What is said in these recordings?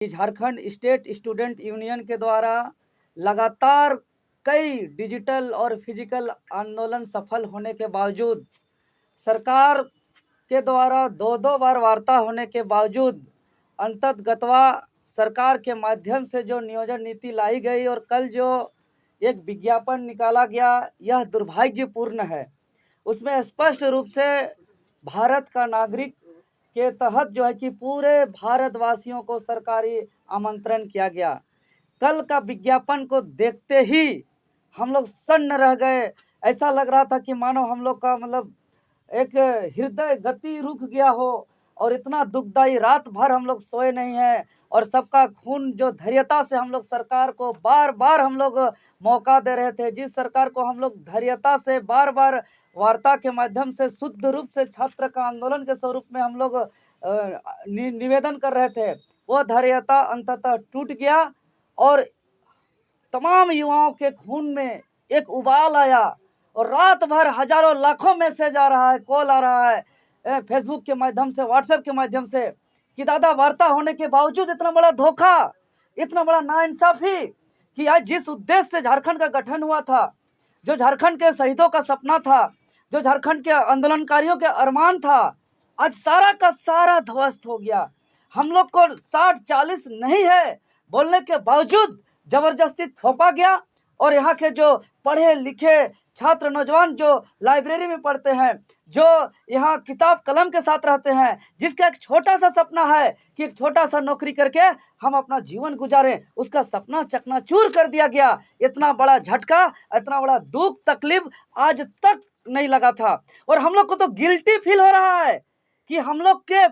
Jharkhand state student union के द्वारा लगातार कई डिजिटल और फिजिकल आंदोलन सफल होने के बावजूद, सरकार के द्वारा दो दो बार वार्ता होने के बावजूद अंततगतवा सरकार के माध्यम से जो नियोजन नीति लाई गई और कल जो एक विज्ञापन निकाला गया, यह दुर्भाग्यपूर्ण है। उसमें स्पष्ट रूप से भारत का नागरिक के तहत जो है कि पूरे भारतवासियों को सरकारी आमंत्रण किया गया। कल का विज्ञापन को देखते ही हम लोग सन्न रह गए। ऐसा लग रहा था कि मानो हम लोग का मतलब एक हृदय गति रुक गया हो और इतना दुखदाई, रात भर हम लोग सोए नहीं हैं और सबका खून जो धैर्यता से हम लोग सरकार को बार बार हम लोग मौका दे रहे थे, जिस सरकार को हम लोग धैर्यता से बार बार वार्ता के माध्यम से शुद्ध रूप से छात्र का आंदोलन के स्वरूप में हम लोग निवेदन कर रहे थे, वो धैर्यता अंततः टूट गया और तमाम युवाओं के खून में एक उबाल आया और रात भर हजारों लाखों मैसेज आ रहा है, कॉल आ रहा है फेसबुक के माध्यम से, व्हाट्सएप के माध्यम से कि दादा वार्ता होने के बावजूद इतना बड़ा धोखा, इतना बड़ा नाइंसाफी कि आज जिस उद्देश्य से झारखंड का गठन हुआ था, जो झारखंड के शहीदों का सपना था, जो झारखंड के आंदोलनकारियों के अरमान था, आज सारा का सारा ध्वस्त हो गया। हम लोग को 60-40 नहीं है बोलने के बावजूद जबरदस्ती थोपा गया और यहाँ के जो पढ़े लिखे छात्र नौजवान जो लाइब्रेरी में पढ़ते हैं, जो यहाँ किताब कलम के साथ रहते हैं, जिसका एक छोटा सा सपना है कि एक छोटा सा नौकरी करके हम अपना जीवन गुजारें, उसका सपना चकनाचूर कर दिया गया। इतना बड़ा झटका, इतना बड़ा दुख तकलीफ आज तक नहीं लगा था और हम लोग को तो गिल्टी फील हो रहा है कि हम लोग के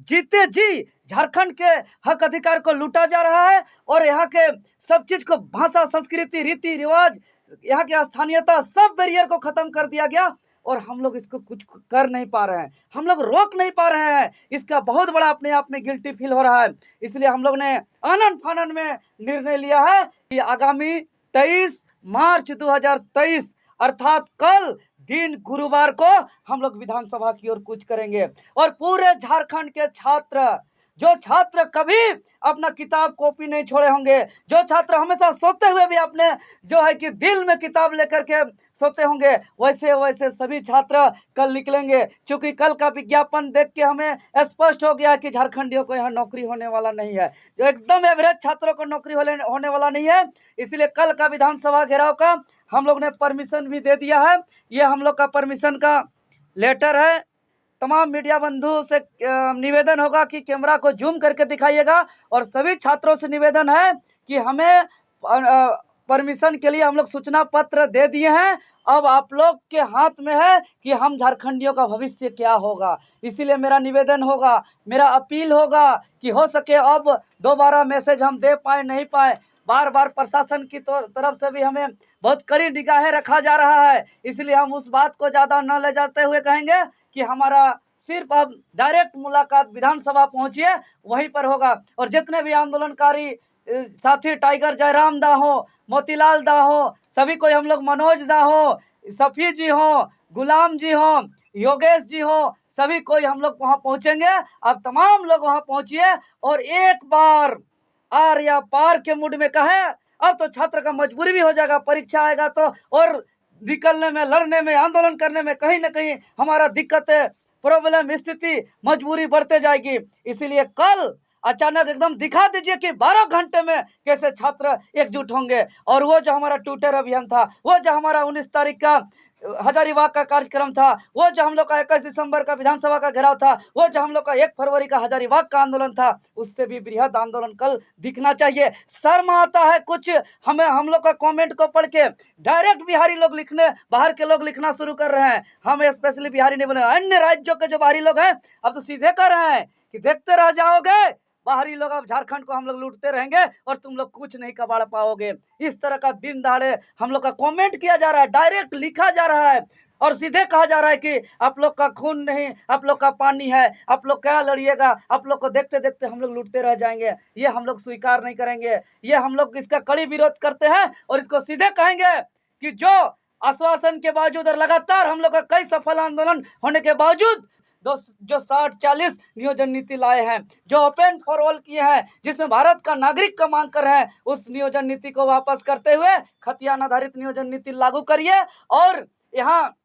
जीते जी झारखंड के हक अधिकार को लूटा जा रहा है और यहाँ के सब चीज को, भाषा, संस्कृति, रीति रिवाज, यहाँ की स्थानीयता, सब बैरियर को खत्म कर दिया गया और हम लोग इसको कुछ कर नहीं पा रहे हैं, हम लोग रोक नहीं पा रहे हैं। इसका बहुत बड़ा अपने आप में गिल्टी फील हो रहा है। इसलिए हम लोग ने आनन फानन में निर्णय लिया है कि आगामी 23 मार्च 2023 अर्थात कल दिन गुरुवार को हम लोग विधानसभा की ओर कूच करेंगे और पूरे झारखंड के छात्र, जो छात्र कभी अपना किताब कॉपी नहीं छोड़े होंगे, जो छात्र हमेशा सोते हुए भी अपने जो है कि दिल में किताब लेकर के सोते होंगे, वैसे वैसे सभी छात्र कल निकलेंगे। क्योंकि कल का विज्ञापन देख के हमें स्पष्ट हो गया कि झारखंडियों को यहाँ नौकरी होने वाला नहीं है, जो एकदम एवरेज छात्रों को नौकरी होने वाला नहीं है। इसलिए कल का विधानसभा घेराव का हम लोग ने परमिशन भी दे दिया है। ये हम लोग का परमिशन का लेटर है। तमाम मीडिया बंधु से निवेदन होगा कि कैमरा को जूम करके दिखाइएगा और सभी छात्रों से निवेदन है कि हमें परमिशन के लिए हम लोग सूचना पत्र दे दिए हैं। अब आप लोग के हाथ में है कि हम झारखंडियों का भविष्य क्या होगा। इसीलिए मेरा निवेदन होगा, मेरा अपील होगा कि हो सके अब दोबारा मैसेज हम दे पाए नहीं पाए, बार बार प्रशासन की तरफ से भी हमें बहुत कड़ी निगाहें रखा जा रहा है। इसलिए हम उस बात को ज़्यादा न ले जाते हुए कहेंगे कि हमारा सिर्फ अब डायरेक्ट मुलाकात विधानसभा पहुंचिए, वहीं पर होगा और जितने भी आंदोलनकारी साथी, टाइगर जयराम दा हो, मोतीलाल दा हो, सभी कोई हम लोग, मनोज दा हो, सफ़ी जी हो, गुलाम जी हो, योगेश जी हो, सभी कोई हम लोग वहाँ पहुँचेंगे। अब तमाम लोग वहाँ पहुँचिए और एक बार आर या पार के मूड में कहे। अब तो छात्र का मजबूरी भी हो जाएगा, परीक्षा आएगा तो और निकलने में, लड़ने में, आंदोलन करने में कहीं ना कहीं हमारा दिक्कत है, प्रॉब्लम, स्थिति, मजबूरी बढ़ते जाएगी। इसीलिए कल अचानक एकदम दिखा दीजिए कि 12 घंटे में कैसे छात्र एकजुट होंगे। और वो जो हमारा ट्विटर अभियान था, वो जो हमारा 19 तारीख का हजारीबाग का कार्यक्रम था, वो जो हम लोग का 21 दिसंबर का विधानसभा का घेराव था, वो जो हम लोग का 1 फरवरी का हजारीबाग का आंदोलन था, उससे भी बृहद आंदोलन कल दिखना चाहिए। शर्म आता है कुछ हमें, हम लोग का कमेंट को पढ़ के डायरेक्ट बिहारी लोग लिखने, बाहर के लोग लिखना शुरू कर रहे हैं। हम स्पेशली बिहारी नहीं बने, अन्य राज्यों के जो बाहरी लोग हैं अब तो सीधे कर रहे हैं कि देखते रह जाओगे, बाहरी लोग अब झारखंड को हम लोग लूटते रहेंगे और तुम लोग कुछ नहीं कबाड़ पाओगे। इस तरह का दिन दहाड़े हम लोग का कमेंट किया जा रहा है, डायरेक्ट लिखा जा रहा है और सीधे कहा जा रहा है कि आप लोग का खून नहीं, आप लोग का पानी है, आप लोग क्या लड़िएगा, आप लोग को देखते देखते हम लोग लूटते रह जाएंगे। ये हम लोग स्वीकार नहीं करेंगे, ये हम लोग इसका कड़ी विरोध करते हैं और इसको सीधे कहेंगे कि जो आश्वासन के बावजूद और लगातार हम लोग का कई सफल आंदोलन होने के बावजूद जो 60-40 नियोजन नीति लाए हैं, जो ओपन फॉर ऑल किए हैं, जिसमें भारत का नागरिक का मांग कर रहे हैं, उस नियोजन नीति को वापस करते हुए खतियान आधारित नियोजन नीति लागू करिए। और यहाँ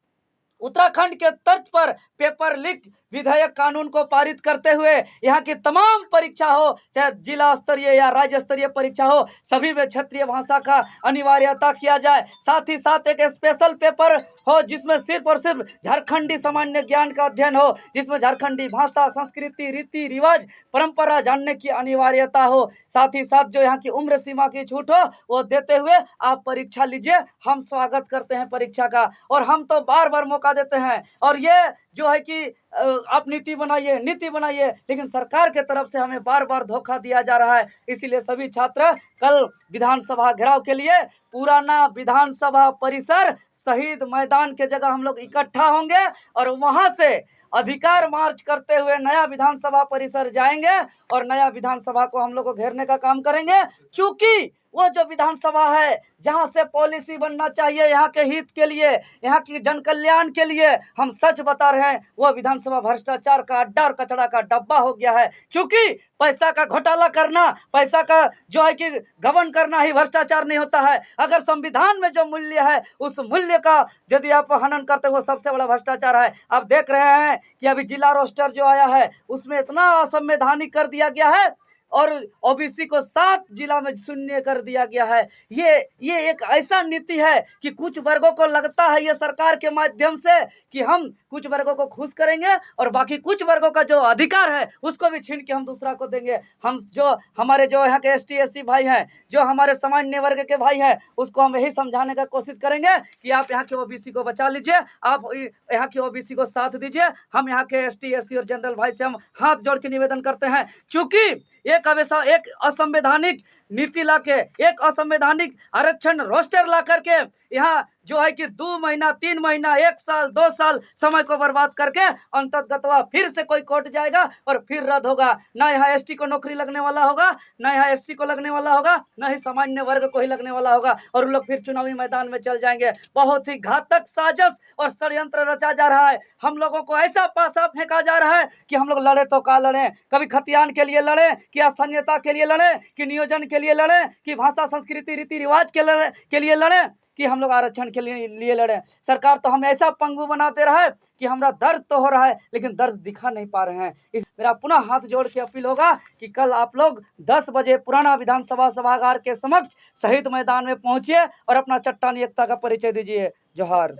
उत्तराखंड के तर्ज पर पेपर लीक विधेयक कानून को पारित करते हुए यहाँ की तमाम परीक्षा हो, चाहे जिला स्तरीय या राज्य स्तरीय परीक्षा हो, सभी में क्षेत्रीय भाषा का अनिवार्यता किया जाए। साथ ही साथ एक स्पेशल पेपर हो जिसमें सिर्फ और सिर्फ झारखंडी सामान्य ज्ञान का अध्ययन हो, जिसमें झारखंडी भाषा, संस्कृति, रीति रिवाज, परंपरा जानने की अनिवार्यता हो। साथ ही साथ जो यहाँ की उम्र सीमा की छूट हो वो देते हुए आप परीक्षा लीजिए। हम स्वागत करते हैं परीक्षा का, और हम तो बार बार मौका देते हैं। और ये जो है कि आप नीति बनाइए, लेकिन सरकार के तरफ से हमें बार बार धोखा दिया जा रहा है। इसीलिए सभी छात्र कल विधानसभा घेराव के लिए पुराना विधानसभा परिसर शहीद मैदान के जगह हम लोग इकट्ठा होंगे और वहां से अधिकार मार्च करते हुए नया विधानसभा परिसर जाएंगे और नया विधानसभा को हम लोग को घेरने का काम करेंगे। क्योंकि वो जो विधानसभा है जहां से पॉलिसी बनना चाहिए यहाँ के हित के लिए, यहाँ की जन कल्याण के लिए, हम सच बता रहे हैं, वो विधानसभा भ्रष्टाचार का अड्डा और कचरा का डब्बा हो गया है। क्योंकि पैसा का घोटाला करना, पैसा का जो है कि गबन करना ही भ्रष्टाचार नहीं होता है। अगर संविधान में जो मूल्य है उस मूल्य का यदि आप हनन करते हो, सबसे बड़ा भ्रष्टाचार है। आप देख रहे हैं कि अभी जिला रोस्टर जो आया है उसमें इतना असंवैधानिक कर दिया गया है और ओबीसी को 7 जिला में शून्य कर दिया गया है। ये एक ऐसा नीति है कि कुछ वर्गों को लगता है ये सरकार के माध्यम से कि हम कुछ वर्गों को खुश करेंगे और बाकी कुछ वर्गों का जो अधिकार है उसको भी छीन के हम दूसरा को देंगे। हम जो हमारे जो यहाँ के ST SC भाई हैं, जो हमारे सामान्य वर्ग के भाई हैं, उसको हम यही समझाने का कोशिश करेंगे कि आप यहाँ के ओबीसी को बचा लीजिए, आप यहाँ के ओबीसी को साथ दीजिए। हम यहाँ के ST SC और जनरल भाई से हम हाथ जोड़ के निवेदन करते हैं, क्योंकि एक असंवैधानिक नीति लाके, एक असंवैधानिक आरक्षण रोस्टर ला करके यहाँ जो है कि 2 महीना 3 महीना 1 साल 2 साल समय को बर्बाद करके अंततः फिर से कोई कोर्ट जाएगा और फिर रद्द होगा। ना यहाँ ST को नौकरी लगने वाला होगा, ना यहाँ SC को लगने वाला होगा, ना ही सामान्य वर्ग को ही लगने वाला होगा, और उन लोग फिर चुनावी मैदान में चल जाएंगे। बहुत ही घातक साजिश और षड्यंत्र रचा जा रहा है। हम लोगों को ऐसा पासा फेंका जा रहा है कि हम लोग लड़े तो का लड़े, कभी खतियान के लिए लड़े, कि स्थानीयता के लिए लड़े, कि नियोजन के लिए लड़े, कि भाषा संस्कृति रीति रिवाज के लिए लड़े, कि हम लोग आरक्षण के लिए लड़े। सरकार तो हमें ऐसा पंगु बनाते रहा है कि हमारा दर्द तो हो रहा है लेकिन दर्द दिखा नहीं पा रहे हैं। मेरा पुनः हाथ जोड़ के अपील होगा कि कल आप लोग 10 बजे पुराना विधानसभा सभागार के समक्ष शहीद मैदान में पहुंचिए और अपना चट्टानी एकता का परिचय दीजिए। जोहार।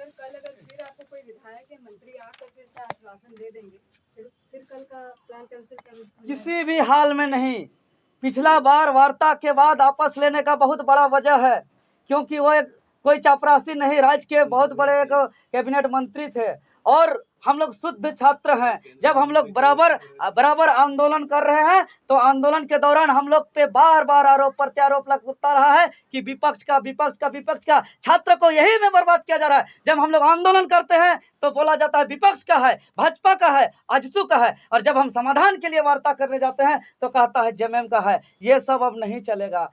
किसी भी हाल में नहीं। पिछला बार वार्ता के बाद आपस लेने का बहुत बड़ा वजह है, क्योंकि वो एक कोई चापरासी नहीं, राज्य के बहुत बड़े एक कैबिनेट मंत्री थे और हम लोग शुद्ध छात्र हैं। जब हम लोग बराबर आंदोलन कर रहे हैं तो आंदोलन के दौरान हम लोग पे बार बार आरोप प्रत्यारोप लगता रहा है कि विपक्ष का छात्र को यही में बर्बाद किया जा रहा है। जब हम लोग आंदोलन करते हैं तो बोला जाता है विपक्ष का है, भाजपा का है, आजसू का है, और जब हम समाधान के लिए वार्ता करने जाते हैं तो कहता है जेएमएम का है। ये सब अब नहीं चलेगा।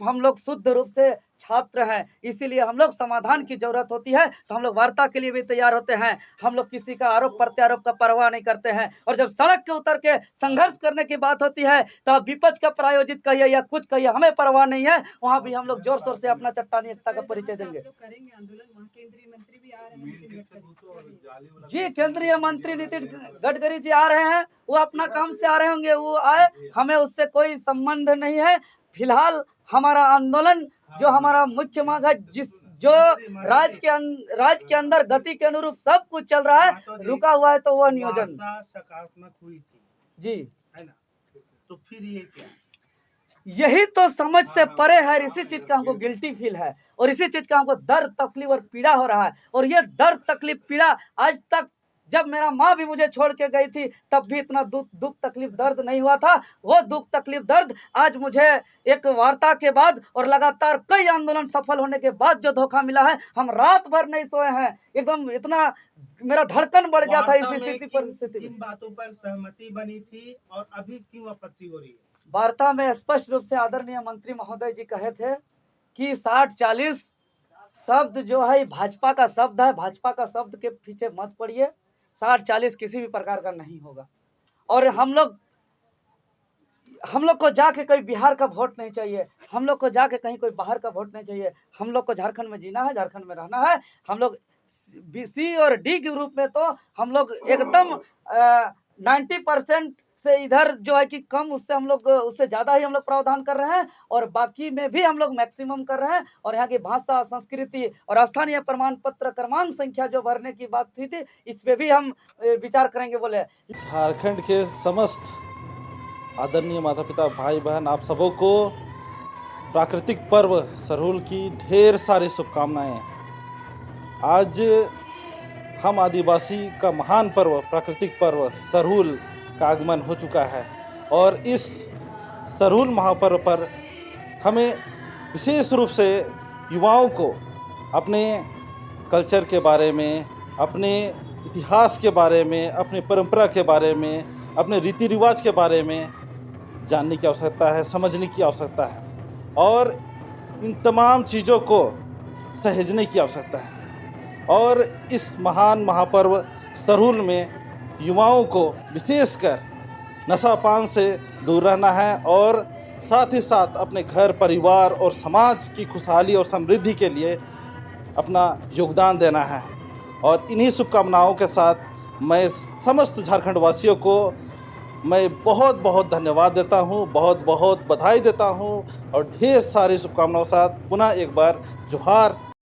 हम लोग शुद्ध रूप से छात्र हैं, इसीलिए हम लोग समाधान की जरूरत होती है तो हम लोग वार्ता के लिए भी तैयार होते हैं। हम लोग किसी का आरोप प्रत्यारोप का परवाह नहीं करते हैं, और जब सड़क के उतर के संघर्ष करने की बात होती है तो विपक्ष का प्रायोजित कहिए या कुछ कहिए, हमें परवाह नहीं है। वहाँ भी हम लोग जोर शोर से अपना चट्टानी एकता का परिचय देंगे। जी, केंद्रीय मंत्री नितिन गडकरी जी आ रहे हैं, वो अपना काम से आ रहे होंगे, वो आए, हमें उससे कोई संबंध नहीं है। फिलहाल हमारा आंदोलन जो हमारा मुख्य मांग है, जो राज्य के अंदर गति के अनुरूप सब कुछ चल रहा है, रुका हुआ है, तो वह नियोजन सकारात्मक हुई थी जी, है ना। तो फिर ये क्या, यही तो समझ से परे है। इसी चीज का हमको गिल्टी फील है और इसी चीज का हमको दर्द तकलीफ और पीड़ा हो रहा है। और ये दर्द तकलीफ पीड़ा आज तक, जब मेरा माँ भी मुझे छोड़ के गई थी तब भी इतना दुख तकलीफ दर्द नहीं हुआ था। वो दुख तकलीफ दर्द आज मुझे एक वार्ता के बाद और लगातार कई आंदोलन सफल होने के बाद जो धोखा मिला है, हम रात भर नहीं सोए हैं। एकदम इतना मेरा धड़कन बढ़ गया था इस परिस्थिति। किन बातों पर सहमति बनी थी और अभी क्यों आपत्ति हो रही है? वार्ता में स्पष्ट रूप से आदरणीय मंत्री महोदय जी कहे थे कि 60-40 शब्द जो है भाजपा का शब्द है, भाजपा का शब्द के पीछे मत पड़िए। 60-40 किसी भी प्रकार का नहीं होगा। और हम लोग को जाके कोई बिहार का वोट नहीं चाहिए, हम लोग को जाके कहीं कोई बाहर का वोट नहीं चाहिए। हम लोग को झारखंड में जीना है, झारखंड में रहना है। हम लोग सी और डी के रूप में तो हम लोग एकदम 90% से इधर जो है कि कम, उससे हम लोग उससे ज़्यादा ही हम लोग प्रावधान कर रहे हैं, और बाकी में भी हम लोग मैक्सिमम कर रहे हैं। और यहाँ की भाषा, संस्कृति और स्थानीय प्रमाण पत्र क्रमांक संख्या जो भरने की बात हुई थी, इस पे भी हम विचार करेंगे बोले। झारखंड के समस्त आदरणीय माता पिता, भाई बहन, आप सबों को प्राकृतिक पर्व सरहुल की ढेर सारी शुभकामनाएं। आज हम आदिवासी का महान पर्व, प्राकृतिक पर्व सरहुल का आगमन हो चुका है, और इस सरहुल महापर्व पर हमें विशेष रूप से युवाओं को अपने कल्चर के बारे में, अपने इतिहास के बारे में, अपने परंपरा के बारे में, अपने रीति रिवाज के बारे में जानने की आवश्यकता है, समझने की आवश्यकता है, और इन तमाम चीज़ों को सहेजने की आवश्यकता है। और इस महान महापर्व सरहुल में युवाओं को विशेषकर नशापान से दूर रहना है, और साथ ही साथ अपने घर, परिवार और समाज की खुशहाली और समृद्धि के लिए अपना योगदान देना है। और इन्हीं शुभकामनाओं के साथ मैं समस्त झारखंड वासियों को मैं बहुत बहुत धन्यवाद देता हूँ, बहुत बहुत बधाई देता हूँ, और ढेर सारी शुभकामनाओं के साथ पुनः एक बार जोहार।